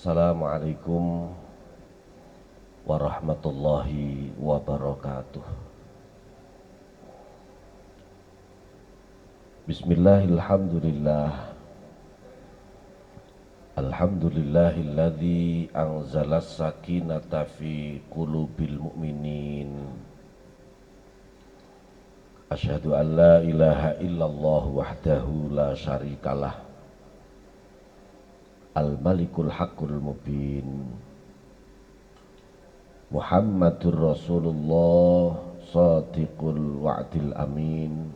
Assalamualaikum warahmatullahi wabarakatuh. Bismillahirrahmanirrahim. Alhamdulillahilladzi anzalas sakinata fi qulubil mu'minin. Asyhadu an la ilaha illallah wahdahu la syarikalah. Al-Malikul Haqqul Mubin. Muhammadur Rasulullah Shadiqul Wa'dil Amin.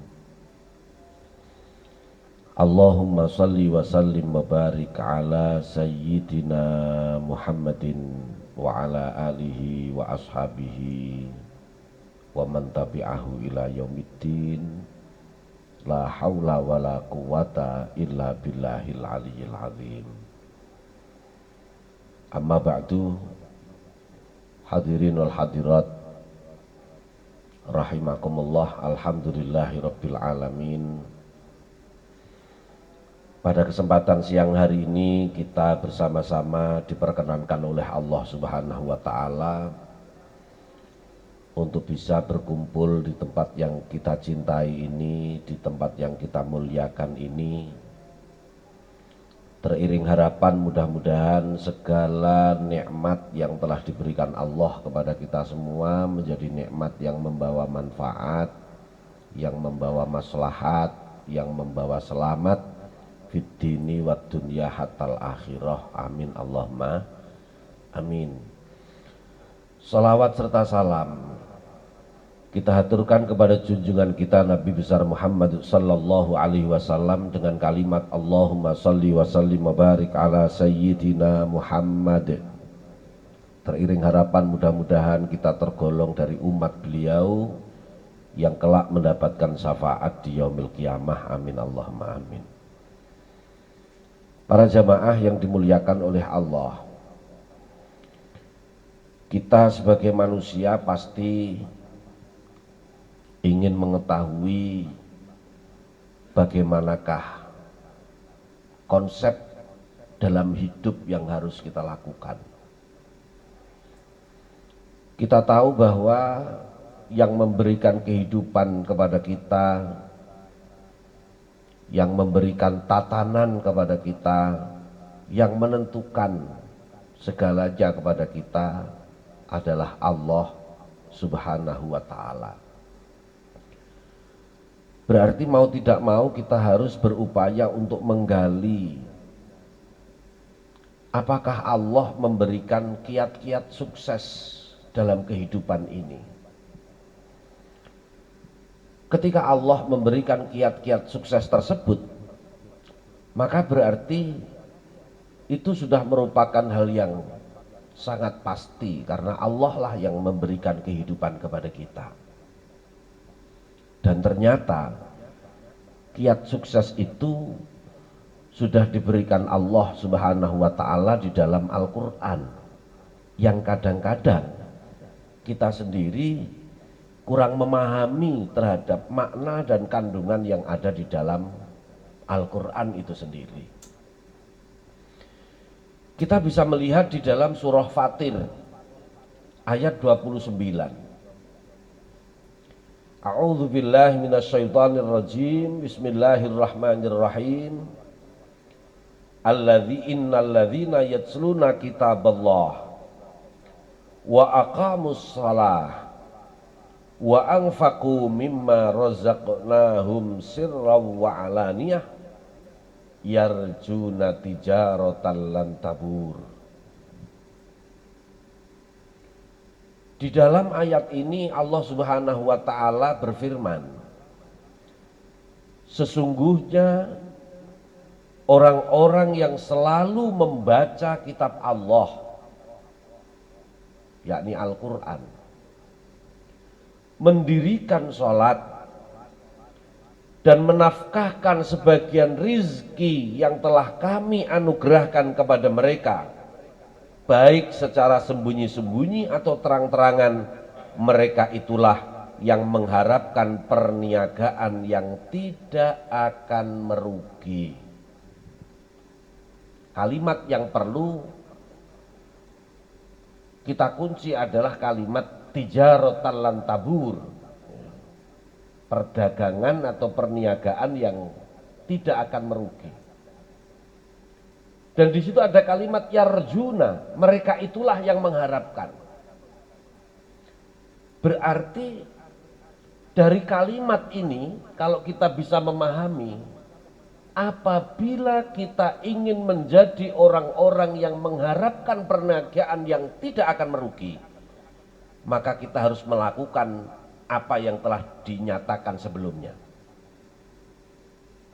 Allahumma salli wa sallim wa barik ala Sayyidina Muhammadin wa ala alihi wa ashabihi wa man tabi'ahu ila yaumiddin. La haula wa la quwata illa billahil aliyyil azim. Amma ba'du, hadirin wal hadirat rahimakumullah, alhamdulillahi rabbil alamin. Pada kesempatan siang hari ini kita bersama-sama diperkenankan oleh Allah Subhanahu wa taala untuk bisa berkumpul di tempat yang kita cintai ini, di tempat yang kita muliakan ini. Teriring harapan mudah-mudahan segala nikmat yang telah diberikan Allah kepada kita semua menjadi nikmat yang membawa manfaat, yang membawa maslahat, yang membawa selamat fid dini wad dunya hatal akhirah. Amin Allahumma amin. Salawat serta salam kita haturkan kepada junjungan kita Nabi besar Muhammad sallallahu alaihi wasallam dengan kalimat Allahumma salli wa sallim wa barik ala Sayyidina Muhammad. Teriring harapan mudah-mudahan kita tergolong dari umat beliau yang kelak mendapatkan syafaat di yaumil qiyamah. Amin Allahumma amin. Para jamaah yang dimuliakan oleh Allah, kita sebagai manusia pasti ingin mengetahui bagaimanakah konsep dalam hidup yang harus kita lakukan. Kita tahu bahwa yang memberikan kehidupan kepada kita, yang memberikan tatanan kepada kita, yang menentukan segalanya kepada kita adalah Allah Subhanahu wa ta'ala. Berarti mau tidak mau kita harus berupaya untuk menggali apakah Allah memberikan kiat-kiat sukses dalam kehidupan ini. Ketika Allah memberikan kiat-kiat sukses tersebut, maka berarti itu sudah merupakan hal yang sangat pasti, karena Allah lah yang memberikan kehidupan kepada kita. Dan ternyata kiat sukses itu sudah diberikan Allah Subhanahu wa ta'ala di dalam Al-Quran, yang kadang-kadang kita sendiri kurang memahami terhadap makna dan kandungan yang ada di dalam Al-Quran itu sendiri. Kita bisa melihat di dalam surah Fatir ayat 29. A'udzu billahi minasyaitonir rajim. Bismillahirrahmanirrahim. Innal ladzina yatsluna kitaballah wa aqamus shalah wa anfaqu mimma razaqnahum sirran wa alaniyah yarjuna tijaratan lan tabur. Di dalam ayat ini Allah Subhanahu wa ta'ala berfirman, sesungguhnya orang-orang yang selalu membaca kitab Allah, yakni Al-Quran, mendirikan sholat dan menafkahkan sebagian rizki yang telah kami anugerahkan kepada mereka, baik secara sembunyi-sembunyi atau terang-terangan, mereka itulah yang mengharapkan perniagaan yang tidak akan merugi. Kalimat yang perlu kita kunci adalah kalimat tijaratan lan tabur, perdagangan atau perniagaan yang tidak akan merugi. Dan di situ ada kalimat yarjuna, mereka itulah yang mengharapkan. Berarti dari kalimat ini kalau kita bisa memahami, apabila kita ingin menjadi orang-orang yang mengharapkan perniagaan yang tidak akan merugi, maka kita harus melakukan apa yang telah dinyatakan sebelumnya.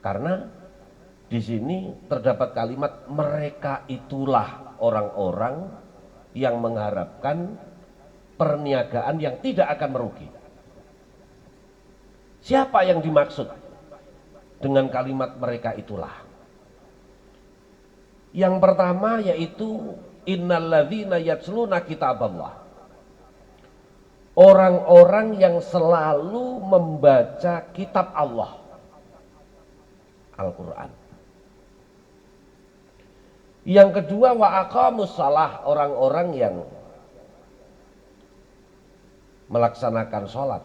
Karena di sini terdapat kalimat mereka itulah orang-orang yang mengharapkan perniagaan yang tidak akan merugi. Siapa yang dimaksud dengan kalimat mereka itulah? Yang pertama yaitu innalladzina yatsluna kitaballah. Orang-orang yang selalu membaca kitab Allah, Al-Quran. Yang kedua wa aqamus shalah, orang-orang yang melaksanakan sholat.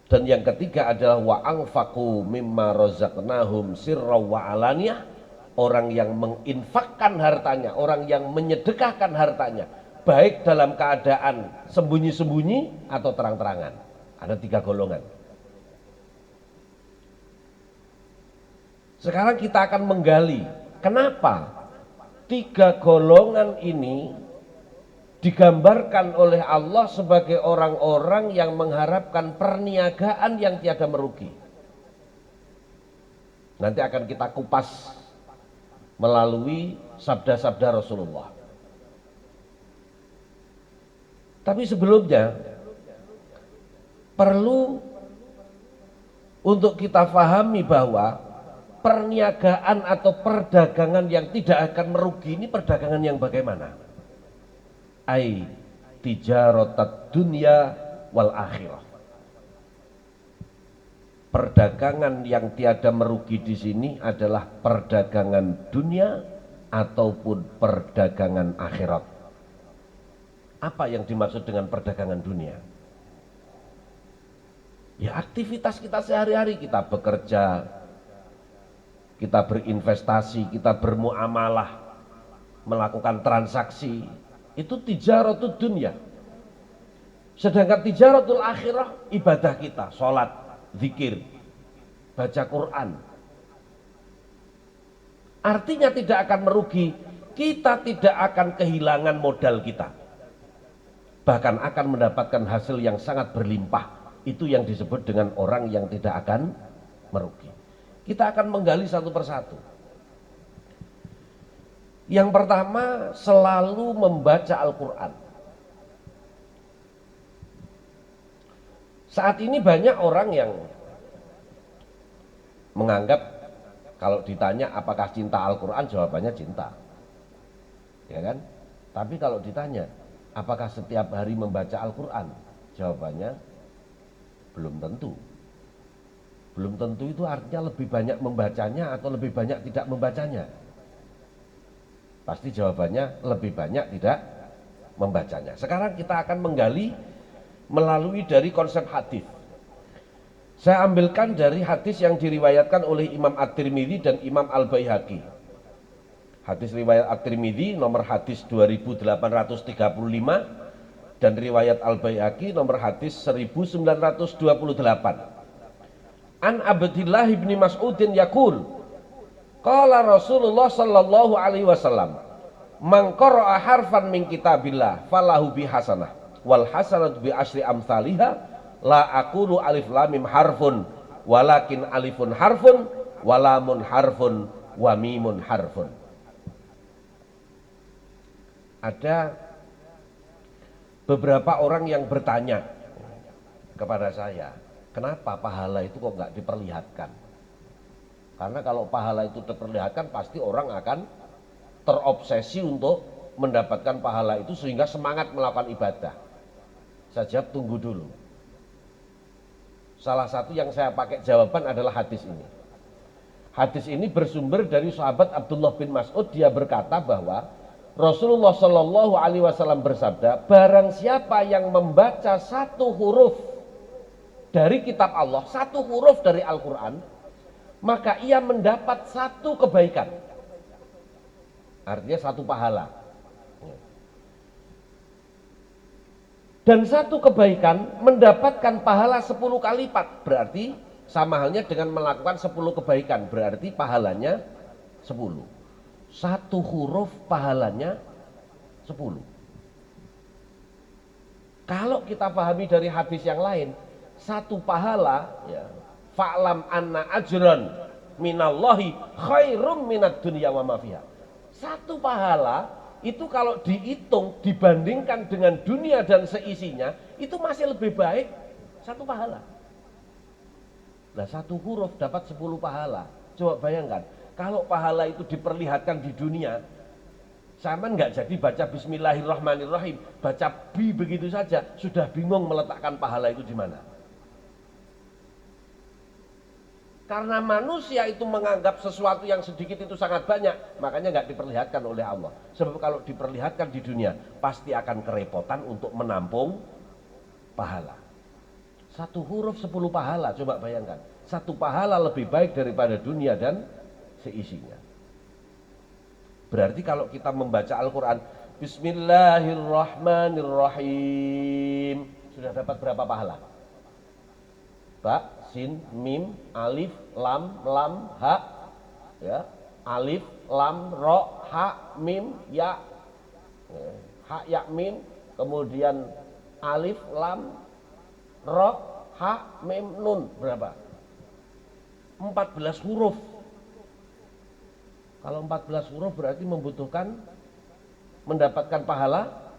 Dan yang ketiga adalah wa anfaqu mimma razaqnahum sirra wa alaniyah, orang yang menginfakkan hartanya, orang yang menyedekahkan hartanya, baik dalam keadaan sembunyi-sembunyi atau terang-terangan. Ada 3 golongan. Sekarang kita akan menggali kenapa 3 golongan ini digambarkan oleh Allah sebagai orang-orang yang mengharapkan perniagaan yang tiada merugi. Nanti akan kita kupas melalui sabda-sabda Rasulullah. Tapi sebelumnya perlu untuk kita fahami bahwa perniagaan atau perdagangan yang tidak akan merugi ini perdagangan yang bagaimana? Ai tijaratat dunya wal akhirah. Perdagangan yang tiada merugi di sini adalah perdagangan dunia ataupun perdagangan akhirat. Apa yang dimaksud dengan perdagangan dunia? Ya aktivitas kita sehari-hari, kita bekerja, kita berinvestasi, kita bermuamalah, melakukan transaksi, itu tijaratul dunia. Sedangkan tijaratul akhirah ibadah kita, sholat, zikir, baca Quran. Artinya tidak akan merugi, kita tidak akan kehilangan modal kita. Bahkan akan mendapatkan hasil yang sangat berlimpah. Itu yang disebut dengan orang yang tidak akan merugi. Kita akan menggali satu persatu. Yang pertama, selalu membaca Al-Quran. Saat ini banyak orang yang menganggap kalau ditanya apakah cinta Al-Quran, jawabannya cinta. Ya kan? Tapi kalau ditanya apakah setiap hari membaca Al-Quran, jawabannya belum tentu. Belum tentu itu artinya lebih banyak membacanya atau lebih banyak tidak membacanya. Pasti jawabannya lebih banyak tidak membacanya. Sekarang kita akan menggali melalui dari konsep hadis. Saya ambilkan dari hadis yang diriwayatkan oleh Imam At-Tirmidzi dan Imam Al-Baihaqi. Hadis riwayat At-Tirmidzi nomor hadis 2835 dan riwayat Al-Baihaqi nomor hadis 1928. An Abdillah bin Mas'udin yaqul qala Rasulullah sallallahu alaihi wasallam man qara'a harfan min kitabillah falahu bi hasanah wal hasanatu bi asyri amsalihha la aqulu alif lam mim harfun walakin alifun harfun walamun harfun wa mimun harfun. Ada beberapa orang yang bertanya kepada saya, kenapa pahala itu kok nggak diperlihatkan? Karena kalau pahala itu diperlihatkan pasti orang akan terobsesi untuk mendapatkan pahala itu sehingga semangat melakukan ibadah. Saya jawab tunggu dulu. Salah satu yang saya pakai jawaban adalah hadis ini. Hadis ini bersumber dari sahabat Abdullah bin Mas'ud, dia berkata bahwa Rasulullah Shallallahu Alaihi Wasallam bersabda, barang siapa yang membaca satu huruf dari kitab Allah, satu huruf dari Al-Quran, maka ia mendapat satu kebaikan. Artinya satu pahala. Dan satu kebaikan mendapatkan pahala 10 kali lipat. Berarti sama halnya dengan melakukan 10 kebaikan. Berarti pahalanya 10. Satu huruf pahalanya 10. Kalau kita pahami dari hadis yang lain, satu pahala ya, fa'lam anna ajran minallahi khairum minad dunya wa ma fiha. Satu pahala itu kalau dihitung dibandingkan dengan dunia dan seisinya, itu masih lebih baik satu pahala. Nah, satu huruf dapat 10 pahala. Coba bayangkan, kalau pahala itu diperlihatkan di dunia, sama nggak jadi baca Bismillahirrahmanirrahim, baca bi begitu saja, sudah bingung meletakkan pahala itu di mana. Karena manusia itu menganggap sesuatu yang sedikit itu sangat banyak, makanya nggak diperlihatkan oleh Allah. Sebab kalau diperlihatkan di dunia, pasti akan kerepotan untuk menampung pahala. Satu huruf 10 pahala, coba bayangkan. Satu pahala lebih baik daripada dunia dan seisinya. Berarti kalau kita membaca Al-Quran, Bismillahirrahmanirrahim, sudah dapat berapa pahala? Ba, sin, mim, alif, lam, ha, ya, alif, lam, ro, ha, mim, ya, ha, ya, mim, kemudian alif, lam, ro, ha, mim, nun, berapa? 14 huruf. Kalau 14 huruf berarti membutuhkan mendapatkan pahala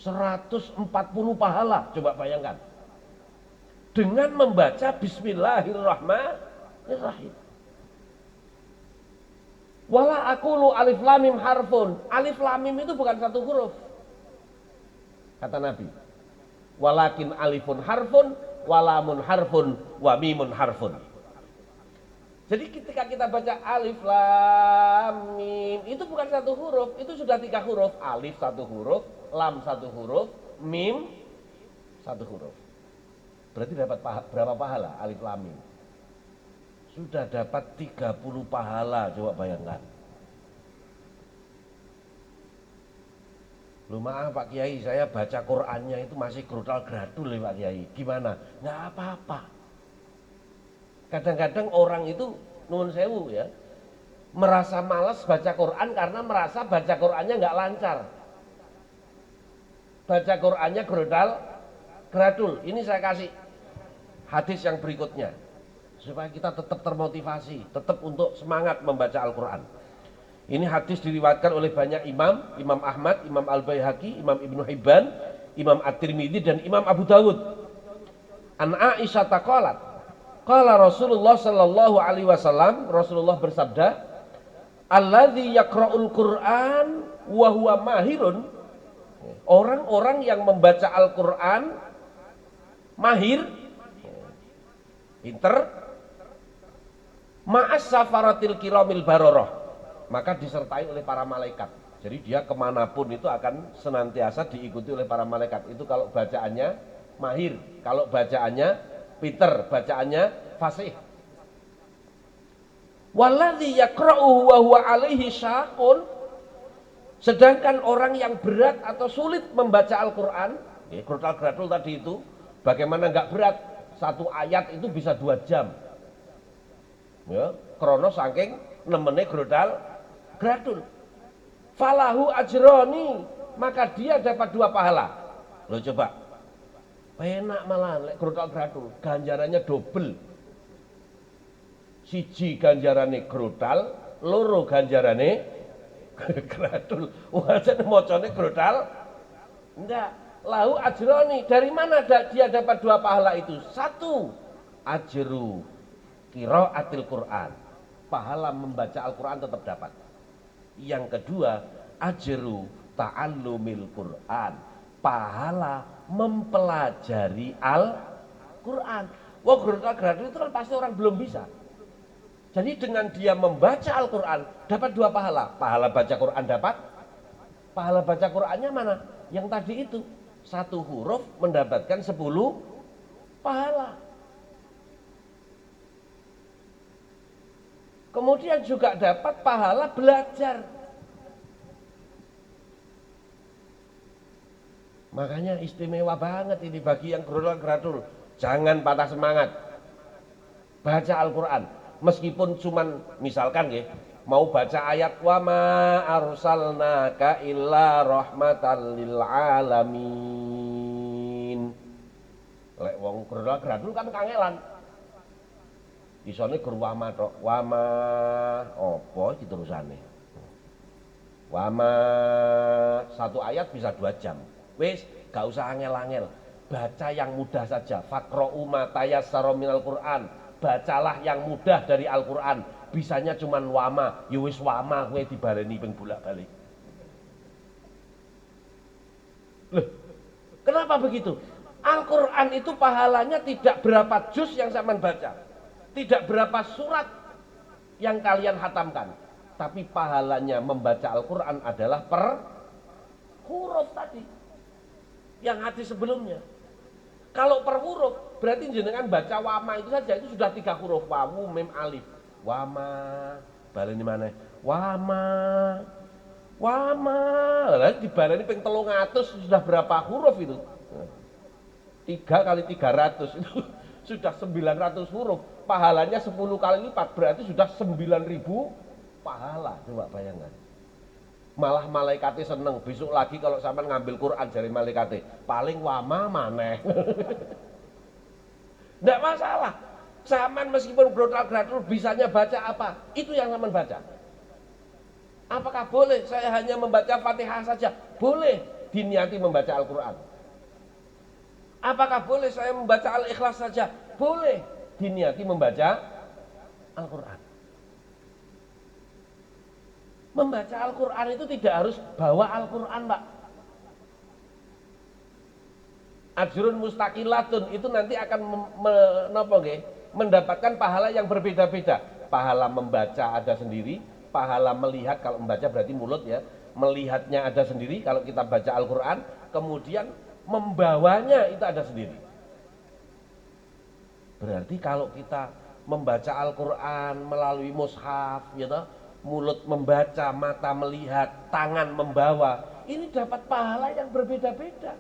140 pahala, coba bayangkan. Dengan membaca Bismillahirrahmanirrahim. Wala aqulu alif lam mim harfun. Alif lam mim itu bukan satu huruf. Kata Nabi. Walakin alifun harfun, walamun harfun, wa mimun harfun. Jadi ketika kita baca alif lam mim, itu bukan satu huruf, itu sudah 3 huruf. Alif 1 huruf, lam 1 huruf, mim 1 huruf. Berarti dapat berapa pahala alif lam mim? Sudah dapat 30 pahala, coba bayangkan. Loh maaf Pak Kiai, saya baca Qur'annya itu masih grudal-gradul ya Pak Kiai. Gimana? Nggak apa-apa. Kadang-kadang orang itu nuwun sewu ya, merasa malas baca Quran karena merasa baca Qurannya nggak lancar. Baca Qurannya gradul. Ini saya kasih hadis yang berikutnya supaya kita tetap termotivasi, tetap untuk semangat membaca Al-Quran. Ini hadis diriwayatkan oleh banyak imam, Imam Ahmad, Imam Al-Baihaqi, Imam Ibnu Hibban, Imam At-Tirmidzi dan Imam Abu Dawud. An Aisyah taqalat, qala Rasulullah sallallahu alaihi wasallam, Rasulullah bersabda, alladzi yaqra'ul Qur'an wa huwa mahirun. Orang-orang yang membaca Al-Qur'an mahir, pinter, ma'as safaratil kiramil baroroh, maka disertai oleh para malaikat. Jadi dia kemanapun itu akan senantiasa diikuti oleh para malaikat. Itu kalau bacaannya mahir, kalau bacaannya pinter, bacaannya fasih. Walladzi yaqra'uhu wa huwa alaihi syaqun. Sedangkan orang yang berat atau sulit membaca Al-Quran, gradul tadi itu, bagaimana nggak berat? Satu ayat itu bisa 2 jam. Ya, krono saking nemene gradul. Falahu ajroni, maka dia dapat 2 pahala. Lo coba, enak malah gradul, ganjarannya double. Siji ganjarane gradul, loro ganjarane gradul. Wajan mocone gradul? Enggak. Lahu ajroni, dari mana dia dapat 2 pahala itu? 1, ajru qiraatil Quran, pahala membaca Al-Quran tetap dapat. Yang kedua, ajru ta'allumil Quran, pahala mempelajari Al-Quran. Wah, gradul itu kan pasti orang belum bisa. Jadi dengan dia membaca Al-Quran dapat 2 pahala. Pahala baca Quran dapat, pahala baca Qurannya mana? Yang tadi itu, 1 huruf mendapatkan 10 pahala. Kemudian juga dapat pahala belajar. Makanya istimewa banget ini bagi yang gradul. Jangan patah semangat. Baca Al-Quran. Meskipun cuman misalkan ya, mau baca ayat wa ma arsalnaka illa rahmatan lil alamin. Lek wong gradul kan kangelan. Isone gur wama tok. Wama apa iki terusane? Wama 1 ayat bisa 2 jam. Wis gak usah angel-angel. Baca yang mudah saja. Faqra'u ma tayassara minal Qur'an. Bacalah yang mudah dari Al-Quran. Bisanya cuman wama. Ya wis wama kowe dibaleni ping bolak-balik. Loh, kenapa begitu? Al-Quran itu pahalanya tidak berapa juz yang sampean baca, tidak berapa surat yang kalian hatamkan, tapi pahalanya membaca Al-Quran adalah per huruf tadi yang hadis sebelumnya. Kalau per huruf berarti jenengan baca wama itu saja, itu sudah 3 huruf, wawu mim alif. Wama baleni mana? Wama lah dibaleni ping 300 sudah berapa huruf itu? 3 kali 300 itu sudah 900 huruf. Pahalanya 10 kali lipat, berarti sudah 9.000 pahala. Coba bayangkan. Malah malaikatnya seneng. Besok lagi kalau sampean ngambil Quran dari malaikatnya, paling wama maneh. Nggak masalah. Sampean meskipun gradul bisanya baca apa? Itu yang sampean baca. Apakah boleh saya hanya membaca Fatihah saja? Boleh diniati membaca Al-Quran. Apakah boleh saya membaca Al-Ikhlas saja? Boleh diniati membaca Al-Quran. Membaca Al-Quran itu tidak harus bawa Al-Quran, Pak. Ajrun mustaqilatun itu nanti akan mendapatkan pahala yang berbeda-beda. Pahala membaca ada sendiri, pahala melihat, kalau membaca berarti mulut ya, melihatnya ada sendiri kalau kita baca Al-Quran, kemudian membawanya itu ada sendiri. Berarti kalau kita membaca Al-Quran melalui mushaf, gitu, mulut membaca, mata melihat, tangan membawa, ini dapat pahala yang berbeda-beda.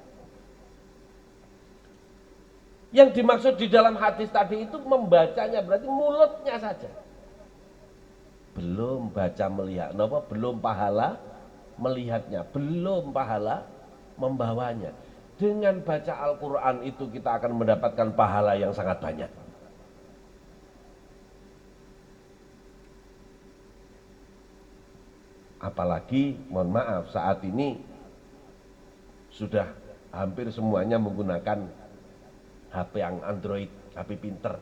Yang dimaksud di dalam hadis tadi itu membacanya berarti mulutnya saja. Belum baca melihat, belum pahala melihatnya, belum pahala membawanya. Dengan baca Al-Quran itu kita akan mendapatkan pahala yang sangat banyak. Apalagi, mohon maaf, saat ini sudah hampir semuanya menggunakan HP yang Android, HP pinter,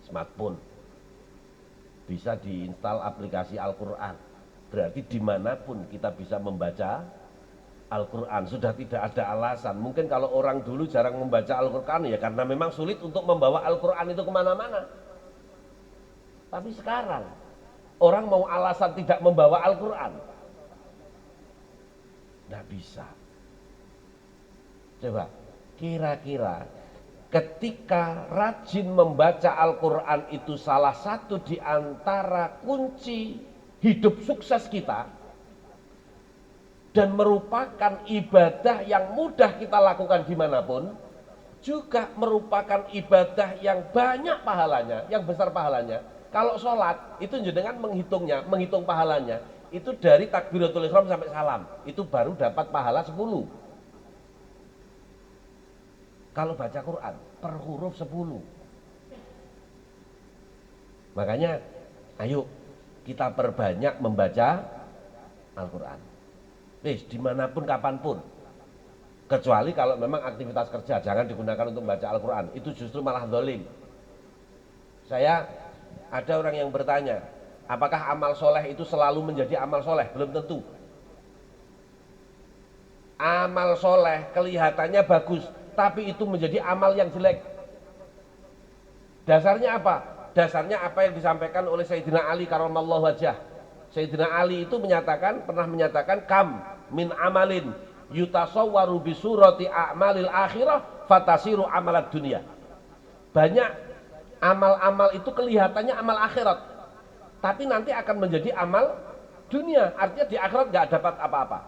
smartphone. Bisa diinstal aplikasi Al-Quran. Berarti dimanapun kita bisa membaca Al-Quran. Sudah tidak ada alasan. Mungkin kalau orang dulu jarang membaca Al-Quran ya karena memang sulit untuk membawa Al-Quran itu kemana-mana. Tapi sekarang orang mau alasan tidak membawa Al-Quran, nggak bisa. Coba, kira-kira ketika rajin membaca Al-Quran itu salah satu di antara kunci hidup sukses kita dan merupakan ibadah yang mudah kita lakukan dimanapun, juga merupakan ibadah yang banyak pahalanya, yang besar pahalanya. Kalau sholat itu jenengan menghitung pahalanya itu dari takbiratul ihram sampai salam, itu baru dapat pahala 10. Kalau baca Quran per huruf 10. Makanya ayo kita perbanyak membaca Al-Quran. Dimanapun kapanpun. Kecuali kalau memang aktivitas kerja, jangan digunakan untuk membaca Al-Quran. Itu justru malah zalim. Ada orang yang bertanya, apakah amal soleh itu selalu menjadi amal soleh? Belum tentu. Amal soleh kelihatannya bagus, tapi itu menjadi amal yang jelek. Dasarnya apa? Dasarnya apa yang disampaikan oleh Sayyidina Ali karramallahu wajhah. Sayyidina Ali itu pernah menyatakan kam min amalin yutasawwaru bi surati a'malil akhirah fatasiru amalad dunia. Banyak amal-amal itu kelihatannya amal akhirat, tapi nanti akan menjadi amal dunia. Artinya di akhirat nggak dapat apa-apa.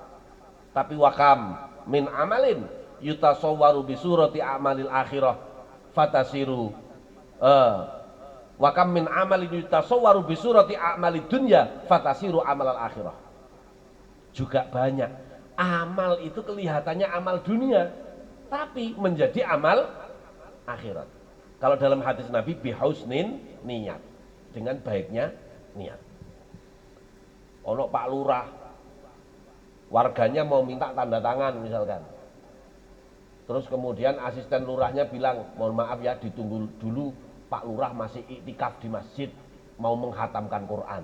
Tapi wakam min amalin yutasawwaru bi surati a'malil akhirah fatasiru wa kam min amalin yutasawwaru bi surati a'malid dunya fatasiru amalal akhirah. Juga banyak amal itu kelihatannya amal dunia tapi menjadi amal akhirat. Kalau dalam hadis Nabi bihusnin niat, dengan baiknya niat. Ono Pak Lurah, warganya mau minta tanda tangan misalkan. Terus kemudian asisten lurahnya bilang, mohon maaf ya ditunggu dulu, Pak Lurah masih iktikaf di masjid, mau menghatamkan Quran.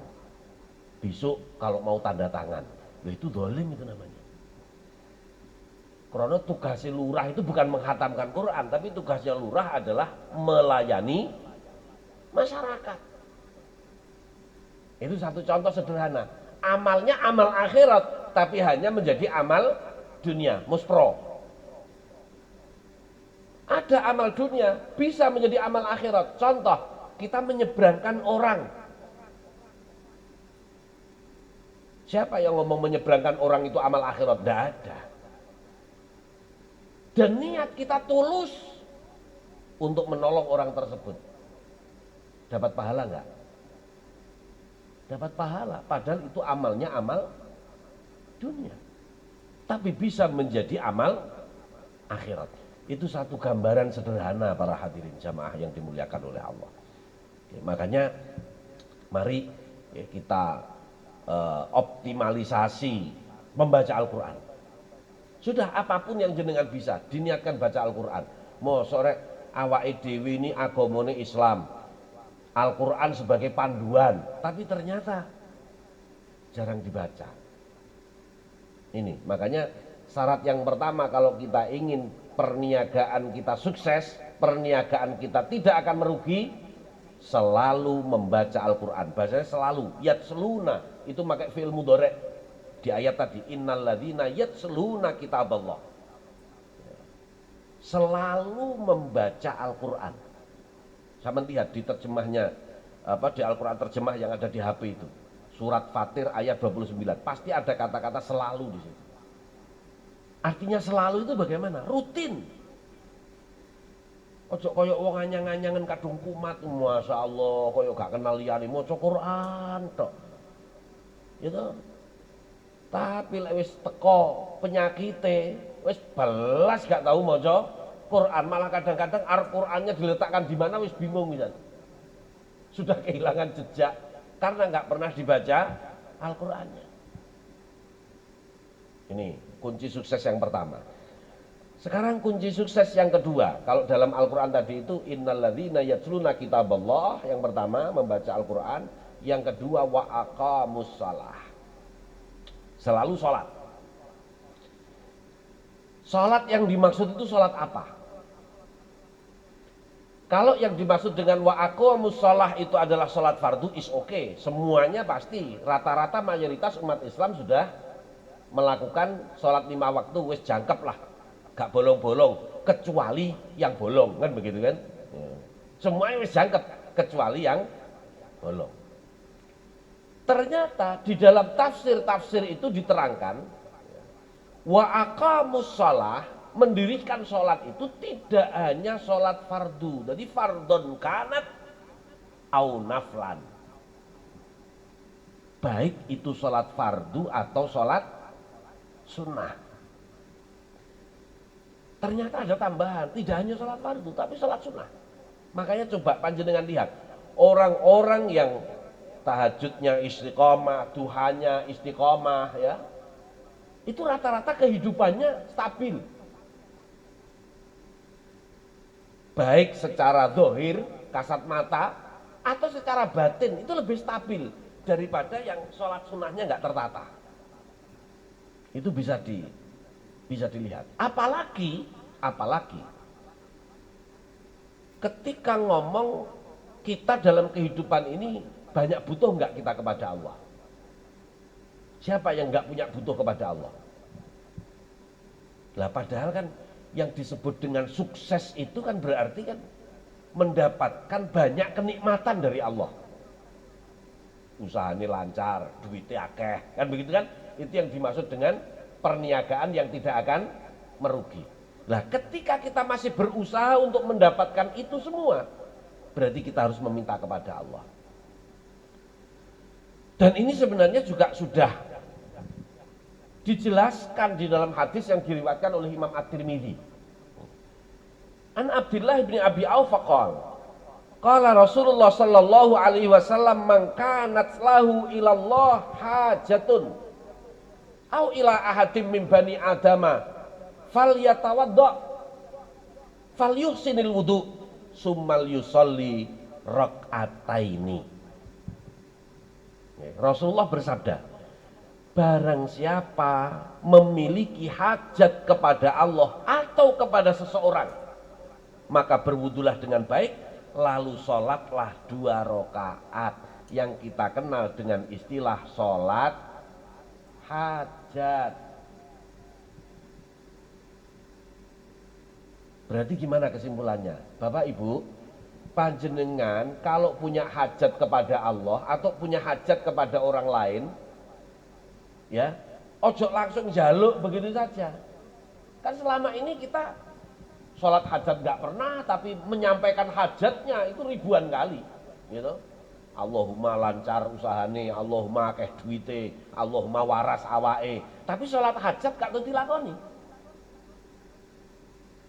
Besok kalau mau tanda tangan. Loh, itu dolim itu namanya. Karena tugasnya lurah itu bukan menghatamkan Quran, tapi tugasnya lurah adalah melayani masyarakat. Itu satu contoh sederhana. Amalnya amal akhirat, tapi hanya menjadi amal dunia, muspro. Ada amal dunia bisa menjadi amal akhirat. Contoh, kita menyeberangkan orang. Siapa yang ngomong menyeberangkan orang itu amal akhirat? Tidak ada. Dan niat kita tulus untuk menolong orang tersebut. Dapat pahala enggak? Dapat pahala. Padahal itu amalnya amal dunia. Tapi bisa menjadi amal akhirat. Itu satu gambaran sederhana para hadirin jamaah yang dimuliakan oleh Allah. Oke, makanya mari ya, kita optimalisasi membaca Al-Quran. Sudah apapun yang jenengan bisa, diniatkan baca Al-Quran. Mau sore awake dhewe ini agamane Islam, Al-Quran sebagai panduan, tapi ternyata jarang dibaca. Ini makanya syarat yang pertama kalau kita ingin perniagaan kita sukses, perniagaan kita tidak akan merugi, selalu membaca Al-Quran. Bahasanya selalu, yatsluna, itu pakai fi'il mudhari' di ayat tadi, innalladzina yatsluna kitaballah. Selalu membaca Al-Quran. Sama lihat di terjemahnya, di Al-Quran terjemah yang ada di HP itu, surat Fatir ayat 29, pasti ada kata-kata selalu di situ. Artinya selalu itu bagaimana? Rutin. Ojo koyo wong anyang-anyangan kadung kumat, Masya Allah, koyo gak kenal liyane maca Quran tok. Gitu. Tapi lek wis teko penyakite, wis belas gak tahu maca Quran, malah kadang-kadang Al-Qur'annya diletakkan di mana wis bingung misal. Sudah kehilangan jejak karena nggak pernah dibaca Al-Qur'annya. Ini kunci sukses yang pertama. Sekarang kunci sukses yang kedua. Kalau dalam Al-Quran tadi itu innalladzina yatsluna kitaballah, yang pertama membaca Al-Quran, yang kedua wa aqamus shalah. Selalu sholat. Sholat yang dimaksud itu sholat apa? Kalau yang dimaksud dengan wa aqamus shalah itu adalah sholat fardu, is okay. Semuanya pasti, rata-rata mayoritas umat Islam sudah melakukan sholat 5 waktu, wis jangkep lah, gak bolong-bolong, kecuali yang bolong, kan begitu kan? Semuanya wis jangkep, kecuali yang bolong. Ternyata di dalam tafsir-tafsir itu diterangkan, wa aqamus shalah, mendirikan sholat itu tidak hanya sholat fardu, jadi fardon kanat au naflan, baik itu sholat fardu atau sholat sunnah. Ternyata ada tambahan, tidak hanya sholat fardu tapi sholat sunnah. Makanya coba panjenengan lihat orang-orang yang tahajudnya istiqomah, duhanya istiqomah, ya, itu rata-rata kehidupannya stabil, baik secara zahir kasat mata atau secara batin itu lebih stabil daripada yang sholat sunnahnya nggak tertata. Itu bisa dilihat. Apalagi ketika ngomong kita dalam kehidupan ini banyak butuh nggak kita kepada Allah? Siapa yang nggak punya butuh kepada Allah? Lah padahal kan yang disebut dengan sukses itu kan berarti kan mendapatkan banyak kenikmatan dari Allah. Usahanya lancar, duitnya akeh, kan begitu kan? Itu yang dimaksud dengan perniagaan yang tidak akan merugi. Nah, ketika kita masih berusaha untuk mendapatkan itu semua, berarti kita harus meminta kepada Allah. Dan ini sebenarnya juga sudah dijelaskan di dalam hadis yang diriwayatkan oleh Imam At-Tirmidzi. An Abdullah bin Abi Auf qala Rasulullah sallallahu alaihi wasallam man kanat lahu ilallah hajatun au ila ahadim min bani adama falyatawadda falyuhsinil wudu summal yusalli rakaataini. Rasulullah bersabda, barang siapa memiliki hajat kepada Allah atau kepada seseorang, maka berwudulah dengan baik, lalu sholatlah 2 rakaat yang kita kenal dengan istilah sholat hajat. Berarti gimana kesimpulannya? Bapak Ibu, panjenengan kalau punya hajat kepada Allah atau punya hajat kepada orang lain, ya, ojo langsung jaluk begitu saja. Kan selama ini kita sholat hajat nggak pernah, tapi menyampaikan hajatnya itu ribuan kali, gitu. Allahumma lancar usahane, Allahumma akeh duite, Allahumma waras awake. Tapi sholat hajat gak tentu dilakoni.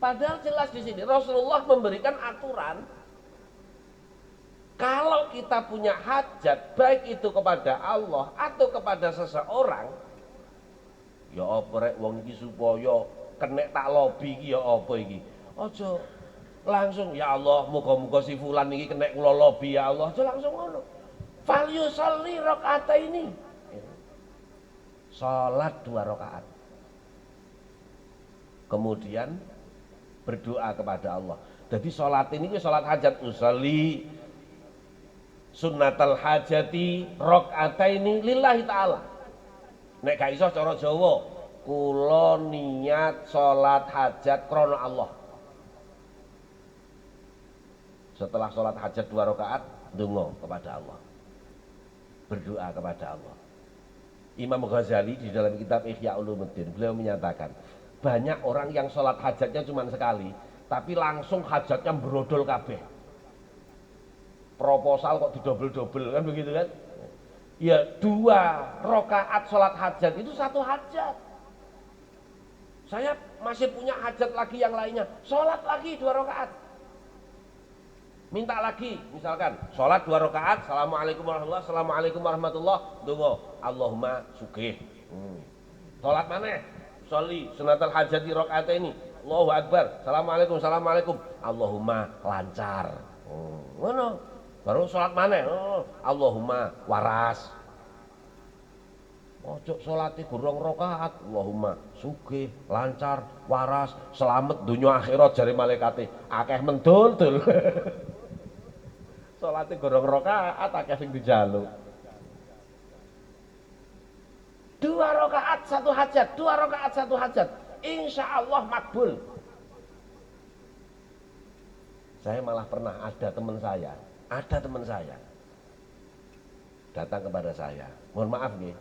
Padahal jelas di sini Rasulullah memberikan aturan, kalau kita punya hajat, baik itu kepada Allah atau kepada seseorang, ya apa rek wong iki supaya kenek tak lobi iki ya apa iki. Ojo langsung ya Allah muga-muga si fulan iki kenek kula lobi ya Allah. Ojo langsung ngono. Fal yusolli rakaataini. Salat 2 rakaat. Kemudian berdoa kepada Allah. Jadi salat ini salat hajat, usolli sunnatal hajati rakaataini lillahi taala. Nek gak iso cara Jawa, kula niat salat hajat krana Allah. Setelah sholat hajat 2 rakaat, ndonga kepada Allah, berdoa kepada Allah. Imam Ghazali di dalam kitab Ihya Ulumuddin, beliau menyatakan banyak orang yang sholat hajatnya cuma sekali, tapi langsung hajatnya brodol kabeh. Proposal kok didobel-dobel, kan begitu kan? Ya 2 rakaat sholat hajat itu 1 hajat. Saya masih punya hajat lagi yang lainnya, sholat lagi 2 rakaat. Minta lagi, misalkan sholat 2 rakaat, assalamualaikum warahmatullahi, assalamualaikum warahmatullahi, donga Allahumma sugih. Sholat mana? Sholli sunatal hajati rakaat ini, Allahu akbar, assalamualaikum, assalamualaikum, Allahumma lancar. Ngono. Baru sholat mana? Allahumma waras. Ojo sholati gurung rakaat, Allahumma sugih, lancar, waras, selamat dunia akhirat jari malaikate, akeh mendul-dul. Salate gorong rakaat akeh sing dijaluk. 2 rakaat 1 hajat, 2 rakaat 1 hajat. Insyaallah makbul. Saya malah pernah ada teman saya datang kepada saya. Mohon maaf nih.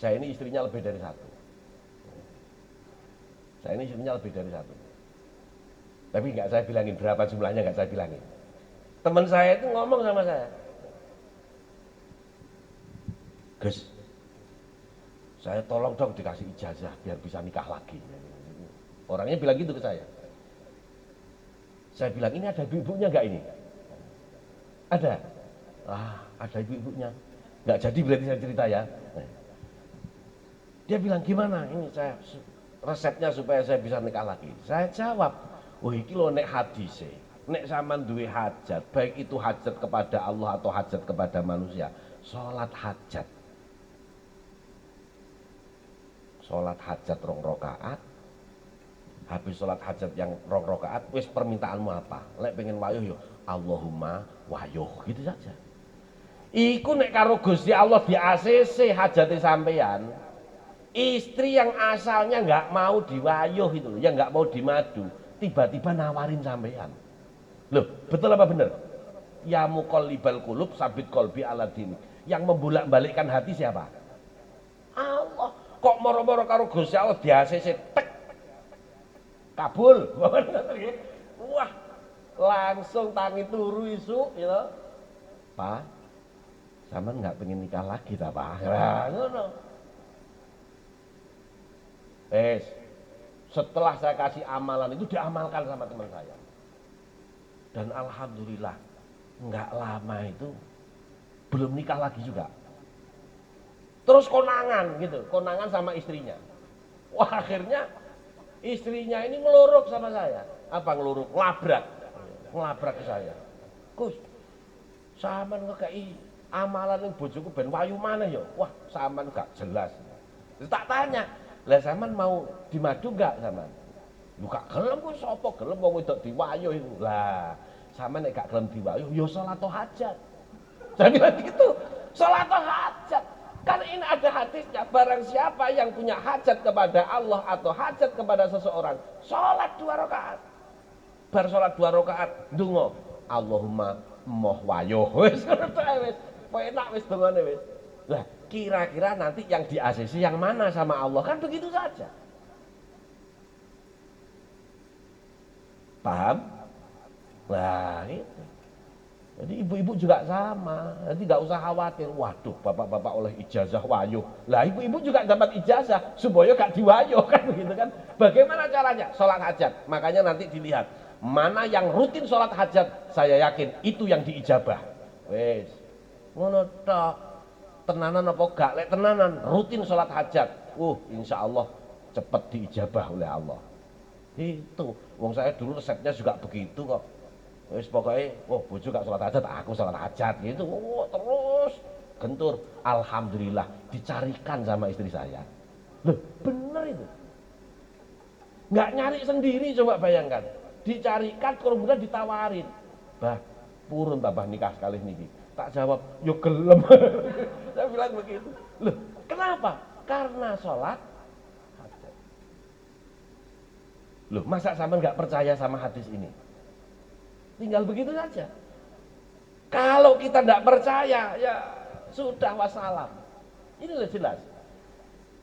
Saya ini istrinya lebih dari 1. Tapi nggak saya bilangin berapa jumlahnya, nggak saya bilangin. Teman saya itu ngomong sama saya, Gus, saya tolong dong dikasih ijazah biar bisa nikah lagi. Orangnya bilang gitu ke saya. Saya bilang, ini ada ibu-ibunya nggak ini? Ada. Ada ibu-ibunya. Nggak jadi berarti saya cerita ya. Dia bilang, gimana ini saya resepnya supaya saya bisa nikah lagi? Saya jawab, iki lho nek hadise. Nek sampean duwe hajat, baik itu hajat kepada Allah atau hajat kepada manusia, sholat hajat. Sholat hajat 2 rakaat, habis sholat hajat yang 2 rakaat, wis permintaanmu apa? Lek pengen wayuh yo Allahumma wayuh, gitu saja. Iku nek karo Gusti Allah di ACC hajate sampean, istri yang asalnya nggak mau diwayuh itu loh, yang nggak mau dimadu, tiba-tiba nawarin sampean. Loh, betul apa bener? Ya muqallibal qulub sabit qalbi ala dini. Yang membolak-balikkan hati siapa? Allah. Kok moro-moro karo Gusti Allah di ACC tek kabul. Wah, langsung tangi turu isu, ya. Pak, sampean nggak pengen nikah lagi ta, Pak? Nah, ngono. Setelah saya kasih amalan itu diamalkan sama teman saya. Dan alhamdulillah nggak lama itu belum nikah lagi juga. Terus konangan gitu, konangan sama istrinya. Wah, akhirnya istrinya ini ngeluruk sama saya. Apa ngeluruk? Ngelabrak ke saya. Gus, sampean ngekei amalan yang bojoku ben wayu mana ya? Wah, sampean gak jelas. Terus tak tanya, lah sampean mau dimadu gak sampean? Lu gak gelem kok sapa gelem wong wedok diwayu itu. Lah, sampean nek gak gelem diwayu ya salat hajat. Jadi begitu, salat hajat. Kan ini ada hadisnya, barang siapa yang punya hajat kepada Allah atau hajat kepada seseorang, salat 2 rakaat. Bar salat 2 rakaat, ndonga, Allahumma moh wayuh. Wis wis, enak wis dongane wis. Lah, kira-kira nanti yang di ACC yang mana sama Allah? Kan begitu saja. Paham? Nah, itu. Jadi ibu-ibu juga sama. Jadi nggak usah khawatir. Waduh, bapak-bapak oleh ijazah wayuh. Lah, ibu-ibu juga dapat ijazah supaya gak diwayuh kan begitu kan? Bagaimana caranya? Sholat hajat. Makanya nanti dilihat mana yang rutin sholat hajat. Saya yakin itu yang diijabah. Wes, ngono tok. Tenanan apa gak? Lek tenanan rutin sholat hajat. Insya Allah cepat diijabah oleh Allah. Itu. Wong saya dulu resepnya juga begitu kok. Wis pokoknya, bojo gak sholat hajat, aku sholat hajat gitu. Terus gentur. Alhamdulillah dicarikan sama istri saya. Loh, bener itu. Nggak nyari sendiri, coba bayangkan. Dicarikan, kemudian ditawarin. Bah, purun tabah nikah sekali niki. Tak jawab, yo gelem. Saya bilang begitu. Loh, kenapa? Karena sholat hajat. Loh, masa sampean nggak percaya sama hadis ini? Tinggal begitu saja. Kalau kita tidak percaya, ya sudah wassalam. Ini jelas.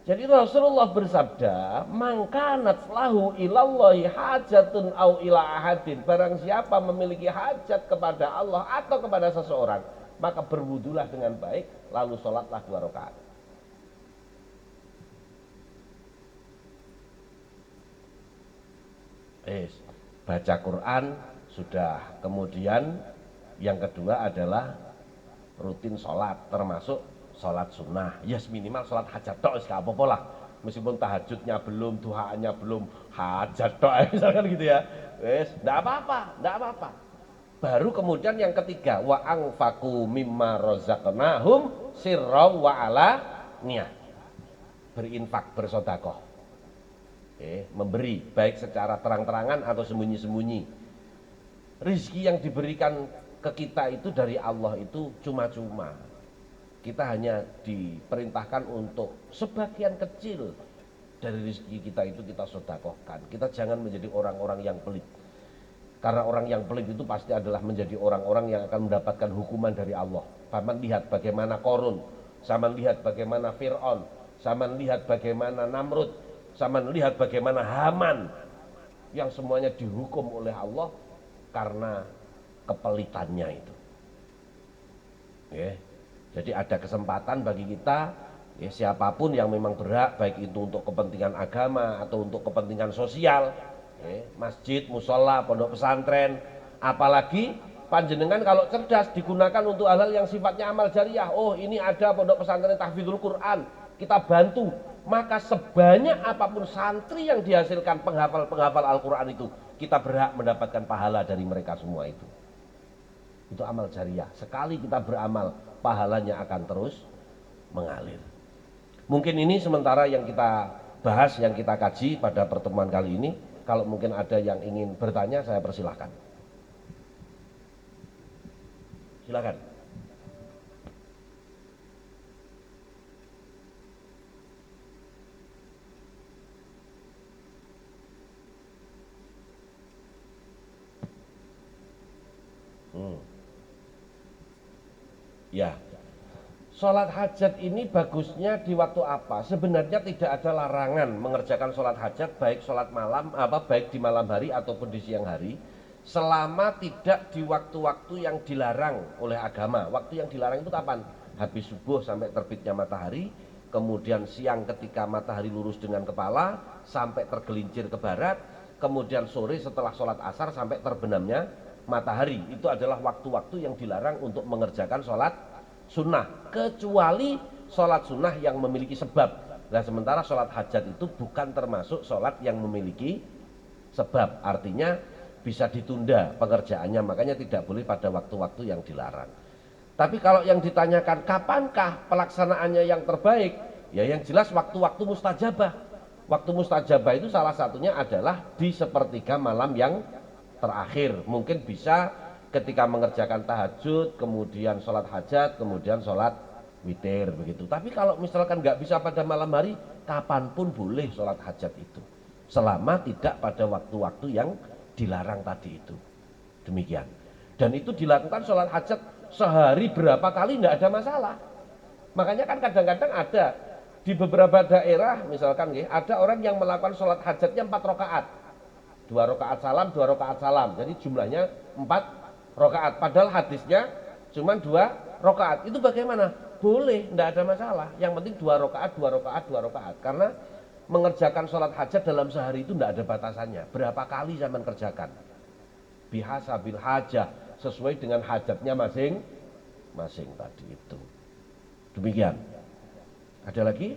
Jadi Rasulullah bersabda, "Mangkanat lahu ilallahi hajatun au ila ahadin." Barang siapa memiliki hajat kepada Allah atau kepada seseorang, maka berwudulah dengan baik, lalu sholatlah 2 rakaat. Baca Quran sudah. Kemudian yang kedua adalah rutin sholat, termasuk sholat sunnah. Yes, minimal sholat hajat tok, gak apa-apa lah. Meskipun tahajudnya belum, duhaannya belum, hajat tok misalkan gitu ya. Wes, ndak apa-apa. Baru kemudian yang ketiga, wa anfaqu mimma razaqnahum sirra wa alaniyah. Berinfak, bersedekah. Memberi baik secara terang-terangan atau sembunyi-sembunyi. Rizki yang diberikan ke kita itu dari Allah itu cuma-cuma. Kita hanya diperintahkan untuk sebagian kecil dari rizki kita itu kita sedekahkan. Kita jangan menjadi orang-orang yang pelit. Karena orang yang pelit itu pasti adalah menjadi orang-orang yang akan mendapatkan hukuman dari Allah. Paman lihat bagaimana Korun, sama lihat bagaimana Fir'aun, sama lihat bagaimana Namrud, sama lihat bagaimana Haman, yang semuanya dihukum oleh Allah karena kepelitannya itu. Jadi ada kesempatan bagi kita, siapapun yang memang berhak, baik itu untuk kepentingan agama atau untuk kepentingan sosial, masjid, musola, pondok pesantren, apalagi panjenengan kalau cerdas digunakan untuk hal-hal yang sifatnya amal jariah. Ini ada pondok pesantren tahfidzul Quran, kita bantu. Maka sebanyak apapun santri yang dihasilkan penghafal Al-Quran itu, kita berhak mendapatkan pahala dari mereka semua itu. Itu amal jariah. Sekali kita beramal, pahalanya akan terus mengalir. Mungkin ini sementara yang kita bahas, yang kita kaji pada pertemuan kali ini. Kalau mungkin ada yang ingin bertanya, saya persilahkan. Silakan. Ya, sholat hajat ini bagusnya di waktu apa? Sebenarnya tidak ada larangan mengerjakan sholat hajat, baik sholat malam, baik di malam hari ataupun di siang hari, selama tidak di waktu-waktu yang dilarang oleh agama. Waktu yang dilarang itu kapan? Habis subuh sampai terbitnya matahari, kemudian siang ketika matahari lurus dengan kepala sampai tergelincir ke barat, kemudian sore setelah sholat asar sampai terbenamnya matahari. Itu adalah waktu-waktu yang dilarang untuk mengerjakan sholat sunnah, kecuali sholat sunnah yang memiliki sebab. Nah, sementara sholat hajat itu bukan termasuk sholat yang memiliki sebab, artinya bisa ditunda pengerjaannya, makanya tidak boleh pada waktu-waktu yang dilarang. Tapi kalau yang ditanyakan kapankah pelaksanaannya yang terbaik, ya yang jelas waktu-waktu mustajabah. Waktu mustajabah itu salah satunya adalah di sepertiga malam yang terakhir. Mungkin bisa ketika mengerjakan tahajud, kemudian sholat hajat, kemudian sholat witir begitu. Tapi kalau misalkan nggak bisa pada malam hari, kapanpun boleh sholat hajat itu, selama tidak pada waktu-waktu yang dilarang tadi itu. Demikian. Dan itu dilakukan sholat hajat sehari berapa kali nggak ada masalah. Makanya kan kadang-kadang ada di beberapa daerah, misalkan ada orang yang melakukan sholat hajatnya 4 rakaat, 2 rakaat salam, 2 rakaat salam, jadi jumlahnya 4 rakaat, padahal hadisnya cuma 2 rakaat. Itu bagaimana? Boleh, tidak ada masalah. Yang penting 2 rakaat, 2 rakaat, 2 rakaat. Karena mengerjakan sholat hajat dalam sehari itu tidak ada batasannya. Berapa kali saya mengerjakan? Bihasabil hajah, sesuai dengan hajatnya masing-masing tadi itu. Demikian. Ada lagi?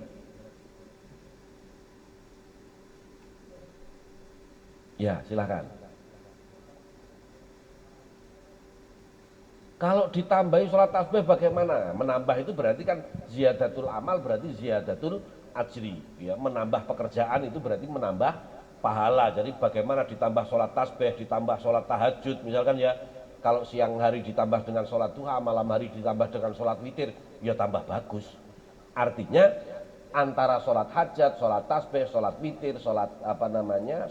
Ya, silahkan. Kalau ditambahi sholat tasbih bagaimana? Menambah itu berarti kan ziyadatul amal, berarti ziyadatul ajri. Ya, menambah pekerjaan itu berarti menambah pahala. Jadi bagaimana ditambah sholat tasbih, ditambah sholat tahajud, misalkan ya, kalau siang hari ditambah dengan sholat duha, malam hari ditambah dengan sholat witir, ya tambah bagus. Artinya antara sholat hajat, sholat tasbih, sholat witir, sholat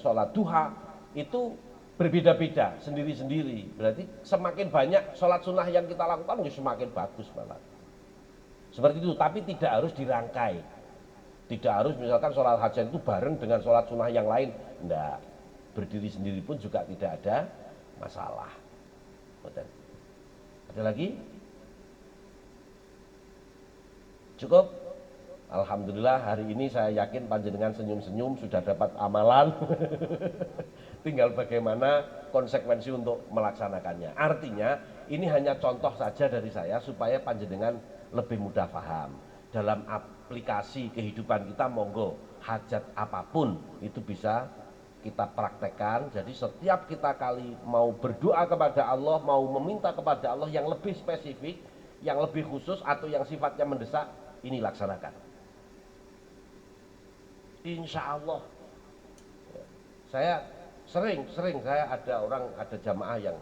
sholat duha itu berbeda-beda, sendiri-sendiri. Berarti semakin banyak sholat sunnah yang kita lakukan, ya semakin bagus malah. Seperti itu, tapi tidak harus dirangkai. Tidak harus misalkan sholat hajat itu bareng dengan sholat sunnah yang lain. Enggak, berdiri sendiri pun juga tidak ada masalah. Ada lagi? Cukup? Alhamdulillah hari ini saya yakin panjenengan senyum-senyum sudah dapat amalan. Tinggal bagaimana konsekuensi untuk melaksanakannya. Artinya ini hanya contoh saja dari saya supaya panjenengan lebih mudah paham. Dalam aplikasi kehidupan kita, monggo hajat apapun itu bisa kita praktekkan. Jadi setiap kita kali mau berdoa kepada Allah, mau meminta kepada Allah yang lebih spesifik, yang lebih khusus atau yang sifatnya mendesak, ini laksanakan. Insya Allah. Saya sering saya ada jamaah yang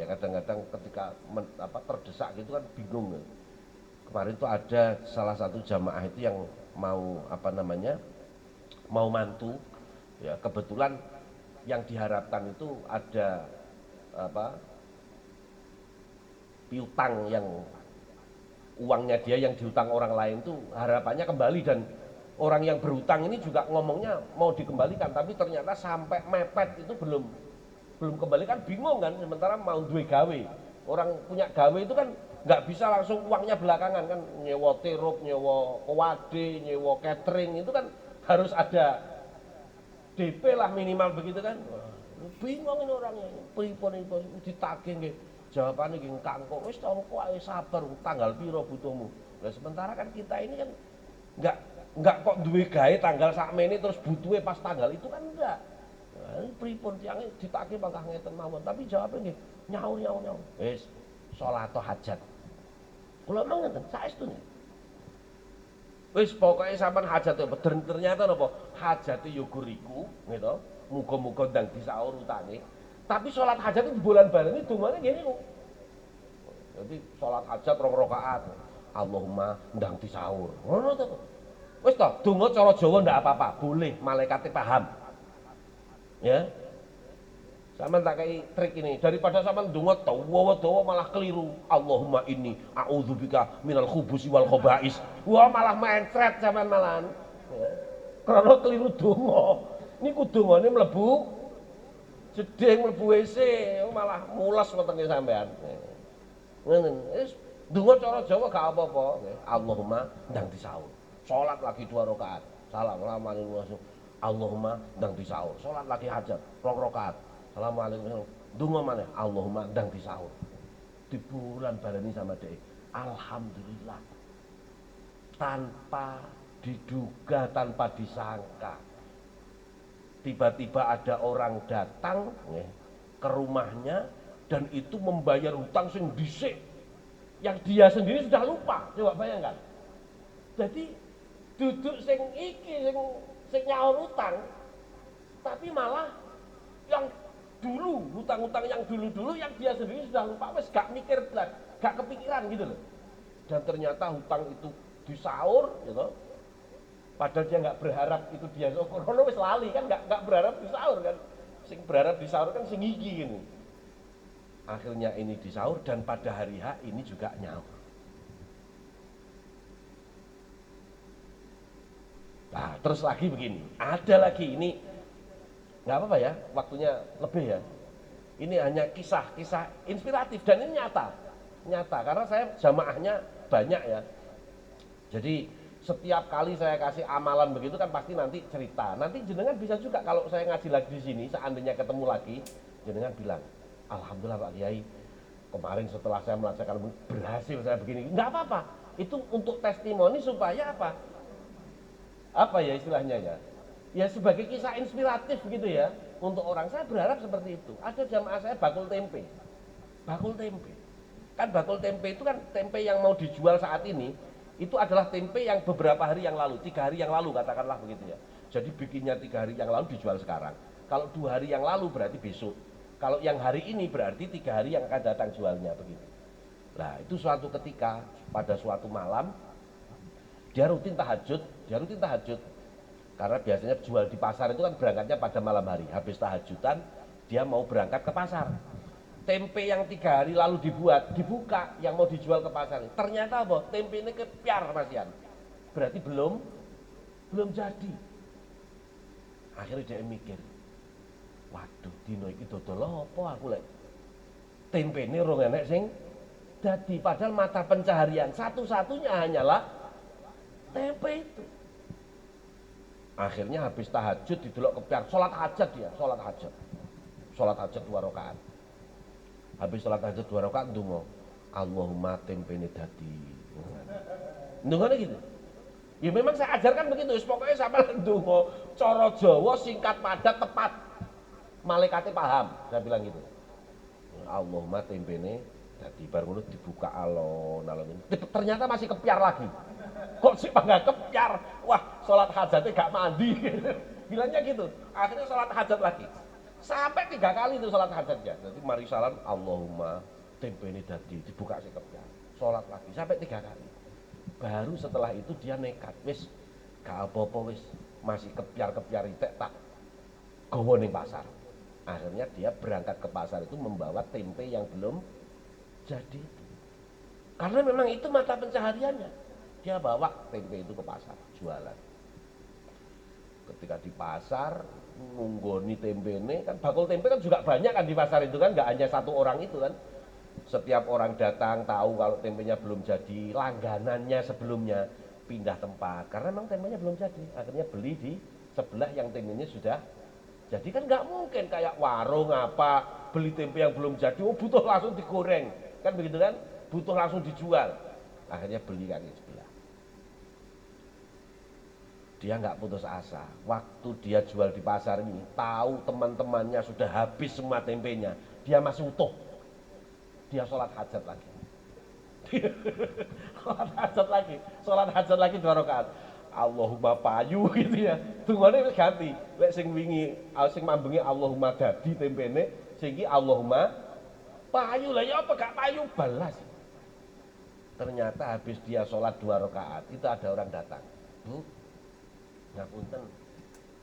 kadang-kadang ketika terdesak gitu kan bingung. Kemarin itu ada salah satu jamaah itu yang mau mau mantu ya, kebetulan yang diharapkan itu ada piutang, yang uangnya dia yang diutang orang lain tuh harapannya kembali, dan orang yang berutang ini juga ngomongnya mau dikembalikan, tapi ternyata sampai mepet itu belum kembalikan, bingung kan. Sementara mau duwe gawe, orang punya gawe itu kan nggak bisa langsung uangnya belakangan kan, nyewa teruk, nyewa kewade, nyewa catering itu kan harus ada DP lah minimal begitu kan. Bingung ini orangnya, pripun ditagih nggih, jawabannya nggih kangkung wis tongko ae sabar, tanggal piro butuhmu. Nah sementara kan kita ini kan enggak kok duwe gawe tanggal sakmene terus butuhe pas tanggal itu kan enggak. Nah, pripun tiange ditagih mangkah ngeten mawon, tapi jawabnya nggih nyaur. Wis salat atau hajat. Kula mah ngeten saestune. Wis pokoke sampean hajate ternyata napa? Hajate ya guriku, gitu. muga-muga ndang disaur utange. Tapi sholat hajat itu di bulan baleni dungane ngene kok. Jadi sholat hajat 2 rakaat. Allahumma ndang disaur. Ngono to. Wis to, donga cara Jawa ndak apa-apa, boleh, malaikate paham. Ya. Sampeyan tak kei trik ini, daripada sampeyan donga dawa-dawa malah keliru. Allahumma inni a'udzubika minal khubusi wal khaba'is. Wah, malah mencret sampeyan malahan. Ya. Karena keliru donga. Niku dongane mlebu jeding mlebu WC, malah mules wetenge sampeyan. Ngoten. Wis donga cara Jawa gak apa-apa. Allahumma ndang disaur. Salat lagi 2 rakaat. Assalamualaikum. Allahumma ndang disaur. Salat lagi hajat 2 rakaat. Assalamualaikum. Donga maneh. Allahumma ndang disaur. Di bulan baleni sama dhek. Alhamdulillah. Tanpa diduga, tanpa disangka. Tiba-tiba ada orang datang ke rumahnya dan itu membayar hutang sing dhisik yang dia sendiri sudah lupa. Coba bayangkan. Jadi duduk sing iki sing nyaur utang, tapi malah yang dulu, hutang-hutang yang dulu-dulu yang dia sendiri sudah lupa, wes gak mikir, gak kepikiran gitu loh. Dan ternyata hutang itu disaur gitu. Padahal dia nggak berharap itu dia corona wis lali kan, nggak berharap disaur kan. Sing berharap disaur kan sing iki gini. Akhirnya ini disaur dan pada hari H ini juga nyaur. Nah, terus lagi begini, ada lagi ini nggak apa-apa ya, waktunya lebih ya. Ini hanya kisah-kisah inspiratif dan ini nyata karena saya jamaahnya banyak ya. Jadi setiap kali saya kasih amalan begitu kan pasti nanti cerita. Nanti jenengan bisa juga kalau saya ngaji lagi di sini, seandainya ketemu lagi, jenengan bilang, alhamdulillah Pak Kiai, kemarin setelah saya melaksanakan berhasil saya begini. Nggak apa-apa. Itu untuk testimoni supaya apa? Apa ya istilahnya ya? Ya sebagai kisah inspiratif begitu ya. Untuk orang, saya berharap seperti itu. Ada jamaah saya bakul tempe. Bakul tempe. Kan bakul tempe itu kan tempe yang mau dijual saat ini, itu adalah tempe yang beberapa hari yang lalu, 3 hari yang lalu katakanlah begitu ya. Jadi bikinnya 3 hari yang lalu dijual sekarang. Kalau 2 hari yang lalu berarti besok. Kalau yang hari ini berarti 3 hari yang akan datang jualnya begitu. Nah itu suatu ketika pada suatu malam dia rutin tahajud. Karena biasanya jual di pasar itu kan berangkatnya pada malam hari. Habis tahajudan dia mau berangkat ke pasar. Tempe yang 3 hari lalu dibuka yang mau dijual ke pasar. Ternyata apa? Tempe ini kepiar Masian. Berarti belum jadi. Akhirnya dia mikir, waduh dino iki dodol apa aku lek. Tempe ini rong enek sing dadi, padahal mata pencaharian satu-satunya hanyalah tempe itu. Akhirnya habis tahajud didelok kepiar, sholat hajat 2 rakaat. Habis sholat tahajud 2 rakaat ndonga, Allahumma tempene dadi. Ndongane gitu. Ya memang saya ajarkan begitu, pokoknya sampai ndonga cara Jawa singkat padat tepat. Malaikate paham, saya bilang gitu. Allahumma tempene dadi bar ngono dibuka alon-alon. Ternyata masih kepiar lagi. Kok sih enggak kepiar? Wah, sholat hajatnya gak mandi. Bilangnya gitu. Akhirnya sholat hajat lagi. Sampai 3 kali itu sholat hajatnya. Jadi mari salam Allahumma tempe ini dadi dibuka si kepiar. Sholat lagi sampai 3 kali. Baru setelah itu dia nekat. Wis gak apa-apa wis, masih kepiar-kepiar itek tak gawa ning pasar. Akhirnya dia berangkat ke pasar itu membawa tempe yang belum jadi itu. Karena memang itu mata pencahariannya. Dia bawa tempe itu ke pasar jualan. Ketika di pasar ngunggoni tempe ini kan, bakul tempe kan juga banyak kan di pasar itu kan, nggak hanya 1 orang itu kan. Setiap orang datang tahu kalau tempenya belum jadi, langganannya sebelumnya pindah tempat karena memang tempenya belum jadi. Akhirnya beli di sebelah yang tempenya sudah jadi. Kan nggak mungkin kayak warung apa beli tempe yang belum jadi, butuh langsung digoreng kan begitu kan, butuh langsung dijual. Akhirnya beli kan di sebelah. Dia nggak putus asa. Waktu dia jual di pasar ini, tahu teman-temannya sudah habis semua tempenya, dia masih utuh. Dia sholat hajat lagi. Sholat hajat lagi 2 rakaat. Allahumma payu gitu ya. Dungane wis ganti. Lek sing wingi sing mambengi Allahumma dadi tempene, sing iki Allahumma payu. Lah ya apa gak payu balas. Ternyata habis dia sholat 2 rakaat itu ada orang datang. Bu, ngapunten,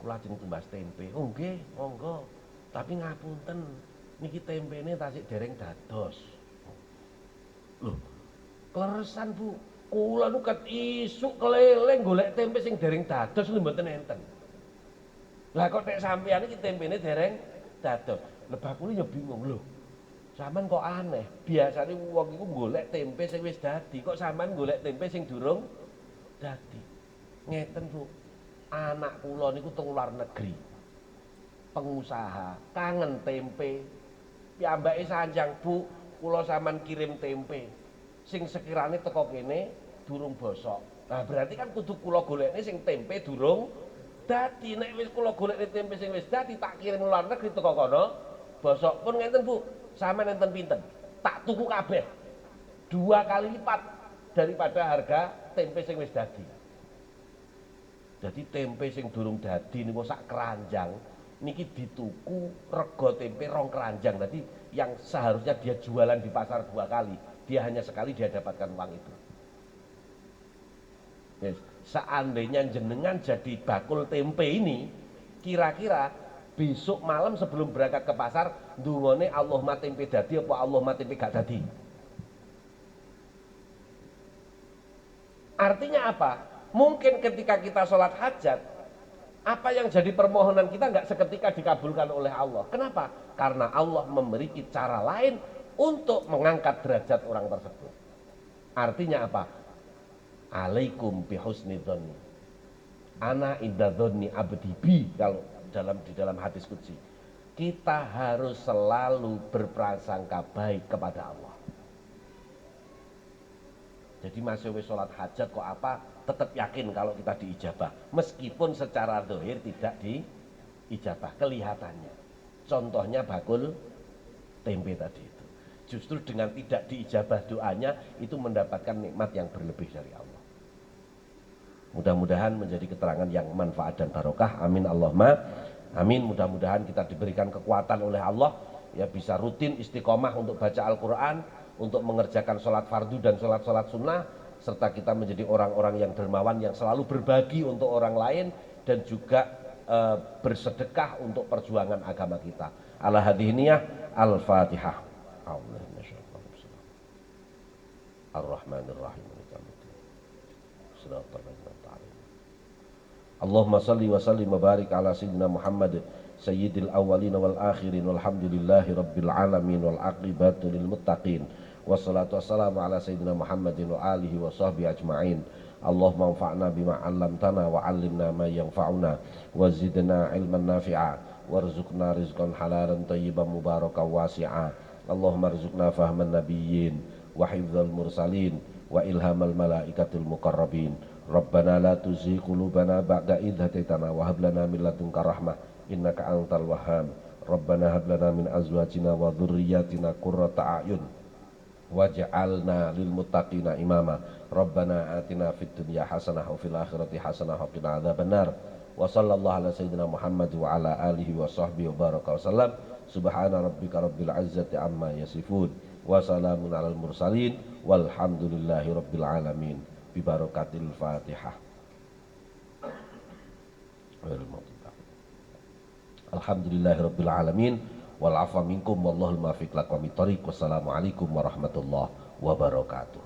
kula ajeng tumbas tempe. Oh nggih, monggo. Tapi ngapunten, niki tempene tasik dereng dados. Loh, kleresan Bu. Kula nu ket isuk keleleng golek tempe sing dereng dados lho mboten enten. Lah kok nek sampeyan iki tempene dereng dados. Lebah kula ya bingung lho. Sampeyan kok aneh. Biasane wong iku golek tempe sing wis dadi, kok sampeyan golek tempe sing durung dadi. Ngeten Bu. Anak kula niku teng luar negeri. Pengusaha, kangen tempe. Piyambake sanjang, Bu, kula sampeyan kirim tempe. Sing sekirane teko kene durung bosok. Nah, berarti kan kudu kula golekne sing tempe durung dadi. Nek wis kula golekne tempe sing wis dadi tak kirim luar negeri teko kono bosok. Pun ngenten Bu, sampeyan enten pinten? Tak tuku kabeh. 2 kali lipat daripada harga tempe sing wis dadi. Jadi tempe sing durung dadi niku sak keranjang niki dituku rega tempe 2 keranjang. Tadi yang seharusnya dia jualan di pasar 2 kali, dia hanya sekali dia dapatkan uang itu. Yes. Seandainya jenengan jadi bakul tempe ini, kira-kira besok malam sebelum berangkat ke pasar, ndungone Allahumma tempe dadi apa Allahumma tempe gak dadi? Artinya apa? Mungkin ketika kita sholat hajat, apa yang jadi permohonan kita nggak seketika dikabulkan oleh Allah. Kenapa? Karena Allah memiliki cara lain untuk mengangkat derajat orang tersebut. Artinya apa? Alaikum bihusnidzonni. Ana inda dzonni abdi bi, kalau di dalam hadis qudsi. Kita harus selalu berprasangka baik kepada Allah. Jadi masih wis sholat hajat kok apa, tetap yakin kalau kita diijabah. Meskipun secara zahir tidak diijabah, kelihatannya. Contohnya bakul tempe tadi itu. Justru dengan tidak diijabah doanya, itu mendapatkan nikmat yang berlebih dari Allah. Mudah-mudahan menjadi keterangan yang manfaat dan barokah. Amin Allahumma amin. Mudah-mudahan kita diberikan kekuatan oleh Allah, ya bisa rutin istiqomah untuk baca Al-Quran, untuk mengerjakan sholat fardu dan sholat-sholat sunnah, serta kita menjadi orang-orang yang dermawan yang selalu berbagi untuk orang lain dan juga bersedekah untuk perjuangan agama kita. Ala hadhiniyah Al-Fatihah. Ar-Rahmanir-Rahim. Allahumma salli wa sallim wa barik ala sayyidina Muhammad sayyidil awwalin wal akhirin walhamdulillahi rabbil alamin wal aqibatu lil muttaqin. Wassalatu wassalamu ala sayyidina Muhammadin wa alihi wa sahbihi ajma'in. Allahumma anfa'na bima 'allamtana wa 'allimna ma yanfa'una wa zidna ilman nafi'a warzuqna rizqan halalan tayyiban mubarakan wasi'a. Allahumma rizqna fahman nabiyyin wa hifdzal mursalin wa ilhamal malaikatil muqarrabin. Rabbana la tuzigh qulubana ba'da idh hadaitana wa hab lana min ladunka rahmah innaka antal wahhab. Rabbana hab lana min azwajina wa dhurriyyatina qurrata a'yun waj'alna lil muttaqina imama. Rabbana atina fid dunya hasanah wa fil akhirati hasanah wa qina adzabannar. Wa sallallahu ala sayyidina Muhammad wa ala alihi wa sahbihi wa baraka wasallam. Subhana rabbika rabbil izzati amma yasifun wa salamun alal mursalin walhamdulillahi rabbil alamin. Bi barakatil Fatihah. Alhamdulillahi rabbil alamin wal afwa minkum wallahul muwaffiq lakum. Wassalamu alaikum warahmatullahi wabarakatuh.